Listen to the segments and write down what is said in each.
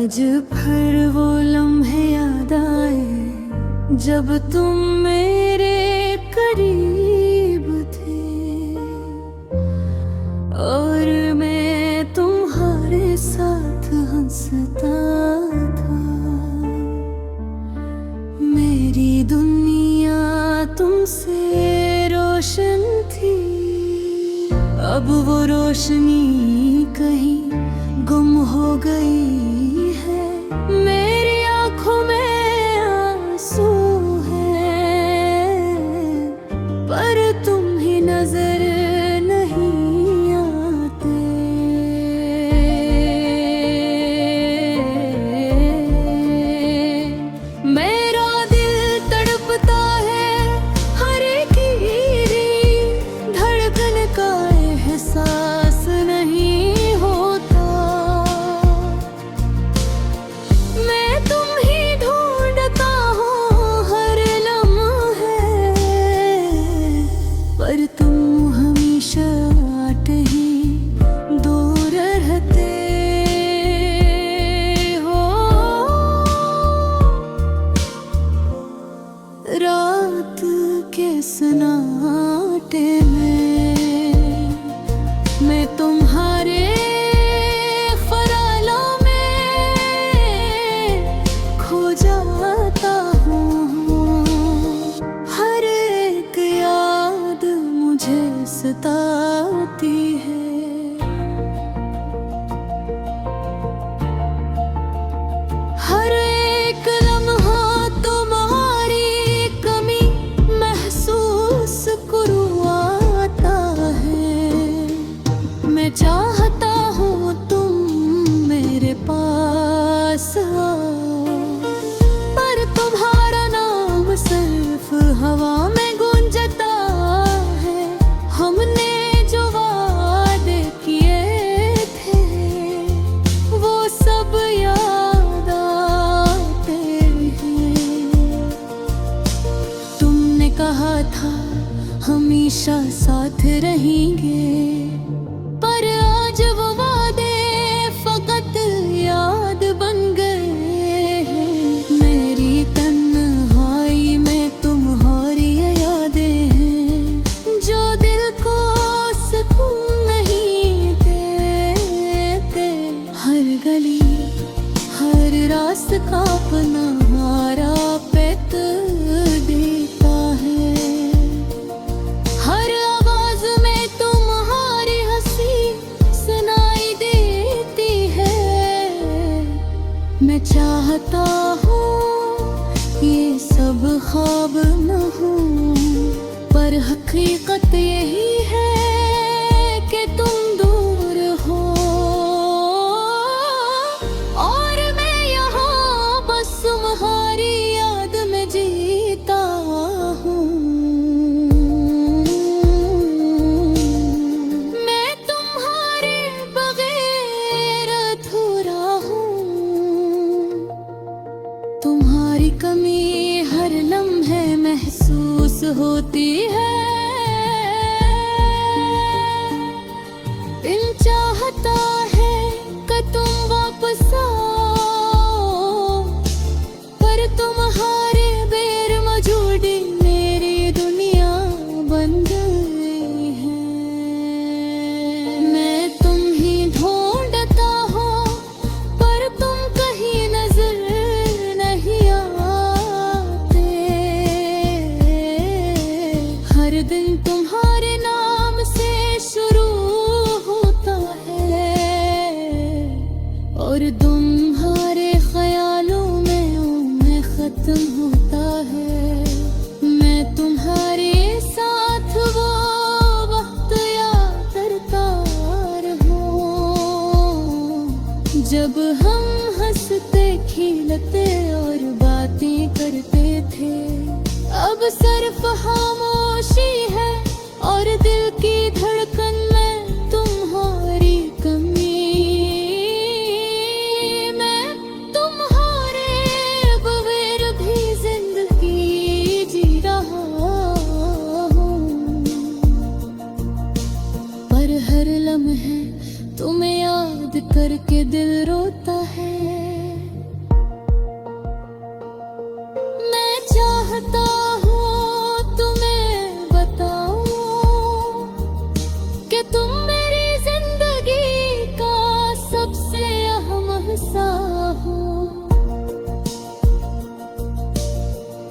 आज फिर वो लम्हे याद आए जब तुम मेरे करीब थे और मैं तुम्हारे साथ हंसता था। मेरी दुनिया तुमसे रोशन थी, अब वो रोशनी कहीं गुम हो गई है। मेरी आंखों में आंसू हैं, पर तुम ही नजर नहीं आते। मेरा दिल तड़पता है, हर एक धड़कन का एहसास नहीं होता। मैं तुम ही ढूंढता हूँ हर लम्हे, पर तुम हमेशा आते ही दूर रहते हो। रात के सन्नाटे में मैं तुम्हारे ख्यालों में खो जाता हूँ। हर एक याद मुझे सताती है। हर एक लम्हा तुम्हारी कमी महसूस करवाता है। मैं चाहता हूँ तुम मेरे पास आओ, पर तुम्हारा नाम सिर्फ हवा में गूंजता है। हमने जो वादे किए थे वो सब याद आते हैं। तुमने कहा था हमेशा साथ रहेंगे, पर आज वो वादे फकत याद बन गए हैं। मेरी तन्हाई में तुम्हारी यादें हैं जो दिल को सुकून नहीं देते। हर गली हर रास्ता अपना हमारा पेट देता है। हर आवाज में तुम्हारी हंसी सुनाई देती है। मैं चाहता हूँ ये सब ख्वाब न हो, पर हकीकत यही है कि तुम दूर हो और मैं यहाँ बस तुम्हारी याद में जीता हूँ। मैं तुम्हारे बगैर अधूरा हूँ। तुम्हारी कमी हर लम्हे महसूस होती है। दिल चाहता है कि तुम वापस आओ, पर तुम्हारे बेर मौजूदी मेरी दुनिया बन गई है। मैं तुम ही ढूंढता हूँ, पर तुम कहीं नजर नहीं आते। हर दिन तुम्हारे नाम से शुरू होता है और तुम्हारे ख्यालों में खत्म होता है। मैं तुम्हारे साथ वो वक्त याद करता रहूं जब हम हंसते खिलते और बातें करते थे। अब सिर्फ खामोशी है और दिल की धड़कन में तुम्हारी कमी। मैं तुम्हारे बगैर भी जिंदगी जी रहा हूँ, पर हर लम्हे तुम्हें याद करके दिल रोता है। चाहता हूँ तुम्हें बताऊं कि तुम मेरी जिंदगी का सबसे अहम हिस्सा हो।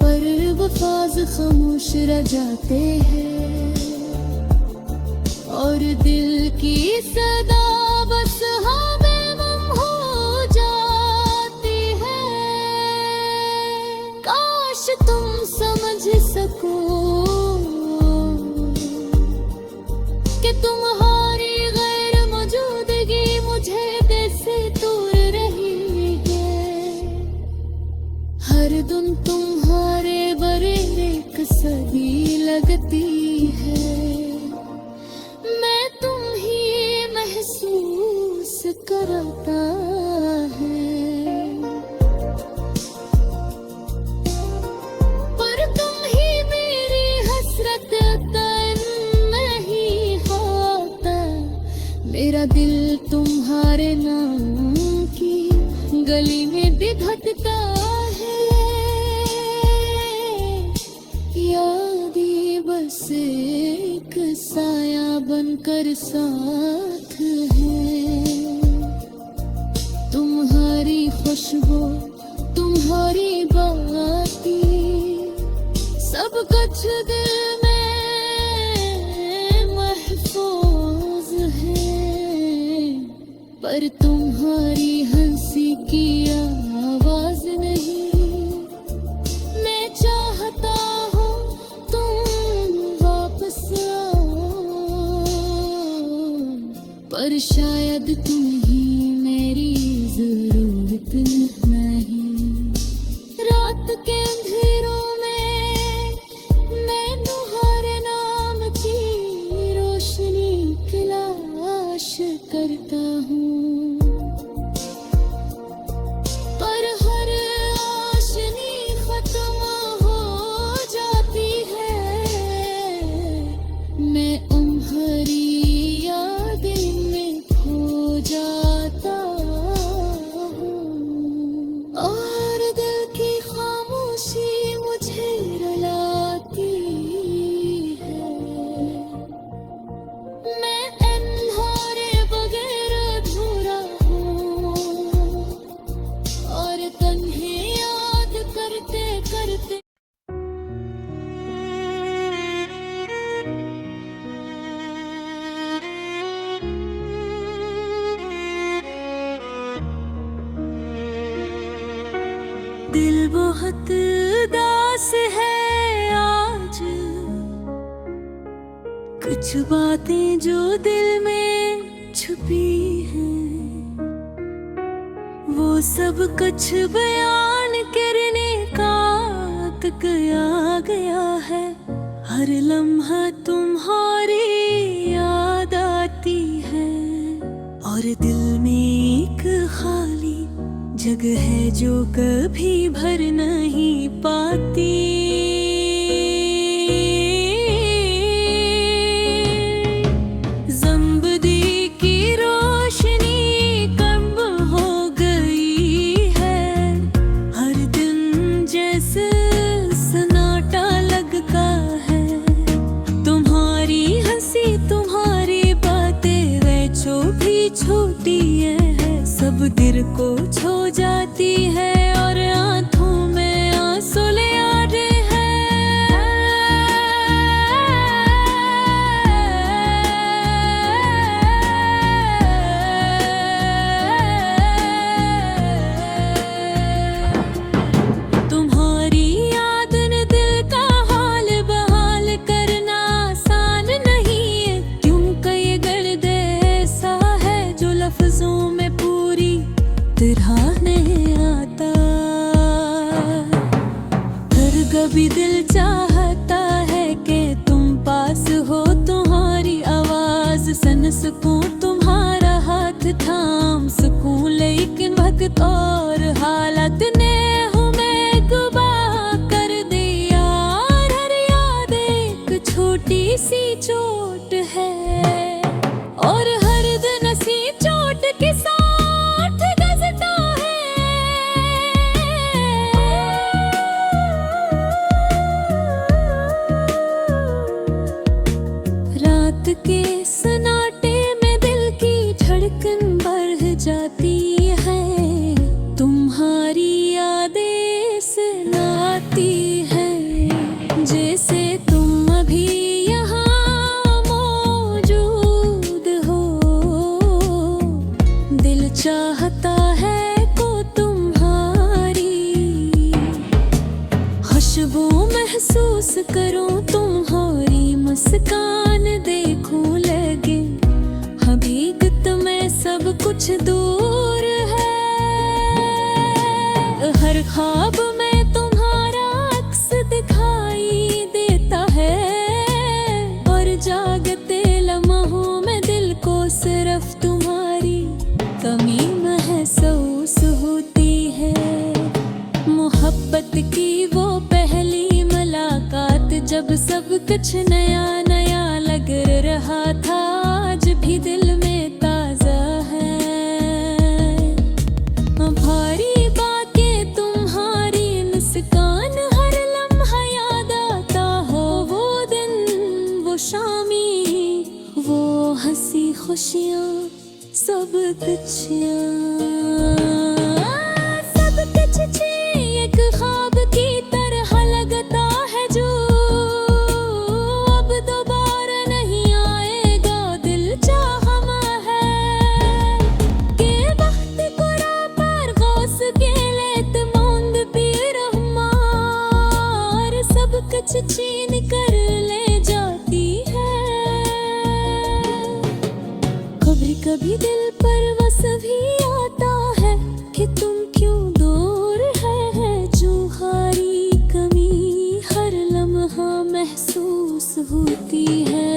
पर वफाज खामोश रह जाते हैं और दिल की सदा बस हमें गुम हो जाती है। काश तुम समझ सको कि तुम्हारी गैर मौजूदगी मुझे दिल से दूर रही है। हर दिन तुम्हारे बरेरे एक सदी लगती है। मैं तुम ही महसूस करता है, पर तुम ही मेरी हसरत नहीं होता। मेरा दिल तुम्हारे नाम की गली में भी धड़कता है। यादें बस एक साया बनकर साथ है। तुम्हारी खुशबू तुम्हारी बातें सब कुछ दिल में महफूज है। पर तुम्हारी हंसी की आवाज नहीं। मैं चाहता हूँ तुम वापस आओ, पर शायद तुम ही मेरी जरूरत नहीं। रात के अंधेरों में मैं तुम्हारे नाम की रोशनी तलाश करता हूँ, पर हर रोशनी खत्म हो जाती है। मैं तुम्हारी यादें में खो जाता हूँ और दिल की खामोशी मुझे रुलाती है। मैं तुम्हारे बगैर अधूरा हूँ और तन्हे याद करते करते दिल बहुत उदास है आज। कुछ बातें जो दिल में छुपी हैं, वो सब कुछ बयान करने का तक आ गया है। हर लम्हा तुम्हारी याद आती है और दिल में एक खाली जगह है जो कभी भर नहीं पाती। ज़म्बदी की रोशनी कम हो गई है। हर दिन जैसे सन्नाटा लगता है। तुम्हारी हंसी तुम्हारी बातें वे जो भी छोटी है सब दिल को छू जाती है और आंखों में आंसू ले आ रहे हैं। तुम्हारी याद ने दिल का हाल बहाल करना आसान नहीं है, क्योंकि ये दर्द ऐसा है जो लफ्जों में पूरी तरह नहीं आता। हर कभी दिल चाहता है कि तुम पास हो, तुम्हारी आवाज सुन सकूं, तुम्हारा हाथ थाम सकूं, लेकिन वक्त और हालत ने हमें गुबाह कर दिया। हर याद एक छोटी सी चोट है और हर दिन सी चोट के साथ गजता है। खुशबू महसूस करूं तुम्हारी मुस्कान देखूं लगे हकीकत में सब कुछ दूर है। हर ख्वाब में तुम्हारा अक्स दिखाई देता है और जागते लम्हों में दिल को सिर्फ तुम्हारी कमी महसूस होती है। मोहब्बत की वो पहली मुलाकात जब सब कुछ नया नया लग रहा था, आज भी दिल में ताजा है। भारी बातें तुम्हारी मुस्कान हर लम्हा याद आता हो, वो दिन वो शामी वो हंसी खुशियाँ सब कुछ एक ख्वाब की तरह लगता है जो अब दोबारा नहीं आएगा। दिल चाहमा है कि वक्त कुरा पर गौस के लेत मांग पी रहमार सब कुछ छीन कर ले जाती है। कभी कभी दिल पर बस भी आता है कि तुम क्यों दूर है जो हारी कमी हर लम्हा महसूस होती है।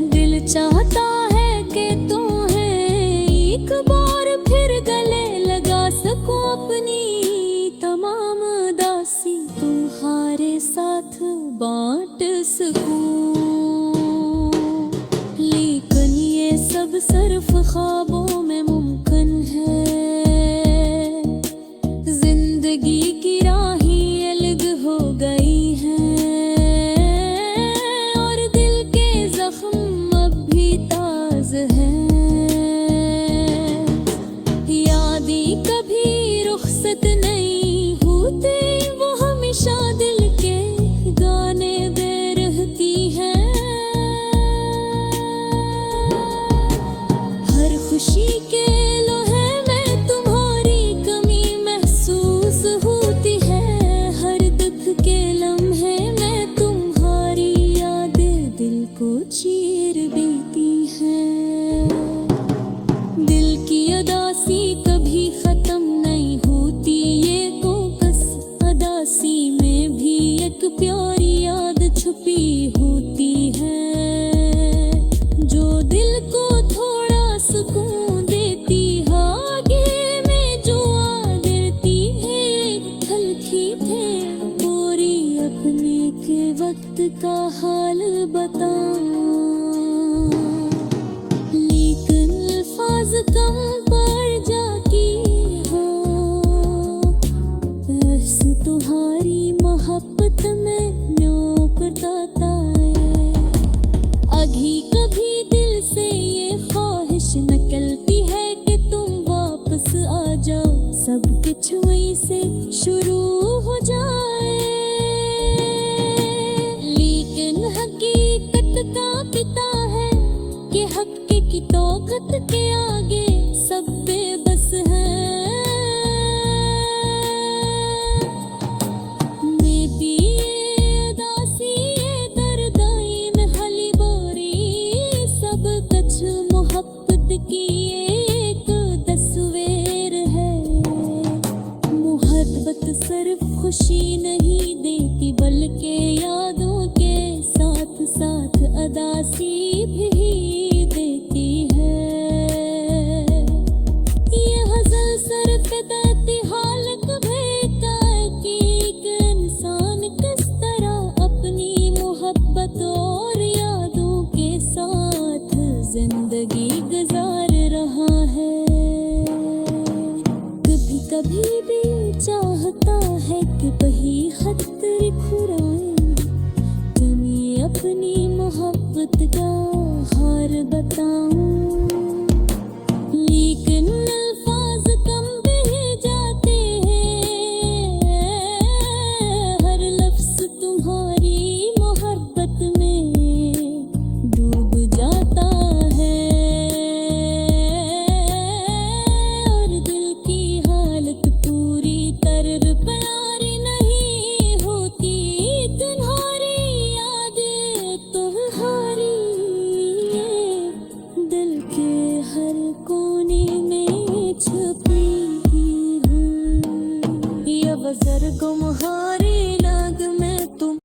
दिल चाहता है कि तुम्हें एक बार फिर गले लगा सकूं, अपनी तमाम उदासी तुम्हारे साथ बांट सकूं। लेकिन ये सब सिर्फ ख्वाबों में मुमकिन है। जिंदगी की राहें अलग हो गई हैं और दिल के जख्म अब भी ताज़ हैं। यादें कभी रुखसत नहीं होती, वो हमेशा दिल के गाने में रहती हैं। हर खुशी के लोहे में तुम्हारी कमी महसूस होती है, हर दुख के लम्हे में तुम्हारी यादें दिल को चीर देती हैं। दिल की उदासी कभी खत्म नहीं होती, ये कोकस उदासी में भी एक प्यारी याद छुपी होती है, जो दिल को थोड़ा सुकून देती है। आगे में जो आ गिरती है हल्की थे पूरी अपने के वक्त का हाल बताऊं, लेकिन अल्फाज कम पड़ जाती हो। बस तुम्हारी मोहब्बत में न्योकता है। अभी कभी दिल से ये ख्वाहिश निकलती है कि तुम वापस आ जाओ, सब कुछ वहीं से शुरू हो जाए। लेकिन हकीकत का पिता है कि हक की तौकत के आगे सब बेबस हैं। मैं भी ये उदासी ये दर्दाई में हली बोरी सब कुछ मोहब्बत की एक तस्वीर है। मोहब्बत सिर्फ खुशी नहीं देती बल्कि यादों के साथ साथ उदासी भी देती है। ये गज़ल सिर्फ देती हालत भेजता है कि एक इंसान किस तरह अपनी मोहब्बत और यादों के साथ जिंदगी गुजार रहा है। कभी कभी भी चाहता है कि वही खत लिखुराए, तुम्हें अपनी मोहब्बत का हार बताऊं।